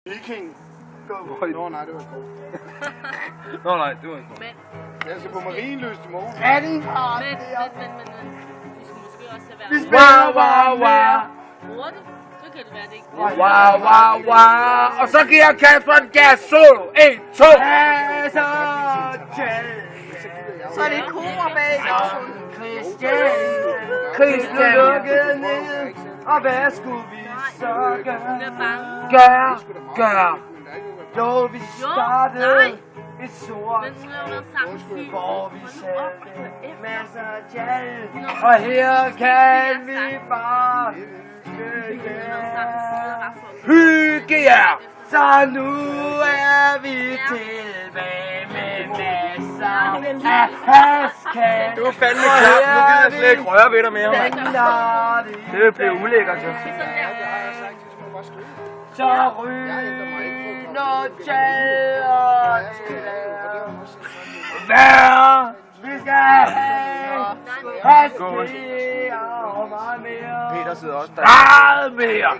Viking. Nå nej, det var ikke godt. Nå nej, det var ikke godt. Men, Jeg skal på Marienlyst i morgen. Anden men, vi skal måske også lade være. Wow, wow, wow. Bruger det, så kan det være, det ikke. Wow, wow, wow. Og så giver Kasper en gas solo. 1, 2. Så er det kor bag. Christian. Lukket ned. Og hvad skulle vi så Jeg gøre? er bange. Gør. Jo, vi startede et sort, Men hun laver noget samme film. hvor vi Hold nu op, satte og hør efter. masser af jal. Og her kan vi bare Hygge jer. så nu er vi tilbage med masser af haskat. Du er fandme klar. Nu gider jeg slet ikke røre ved dig mere. Det Det vil blive ulækkert, jo. så ryger jal og Vær. vi skal have haskat og meget mere. Peter sidder også der. Meget mere.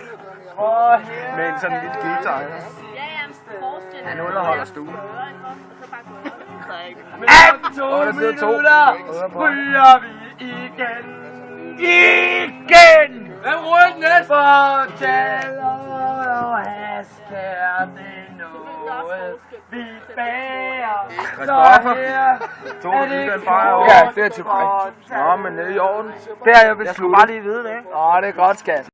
Og her Med en sådan lille guitar. Ja, forestil dig. Han underholder stuen. Og så bare gå. om 2 der sidder to. minutter ryger vi igen. Igen. Hvem ryger næste? Fortæller og hasker det noget, vi bærer. Så her er det Ja, det er til mig. Nå, men det er i orden. Det er jeg vil slutte. Bare lige vide det. Åh, det er godt, skat.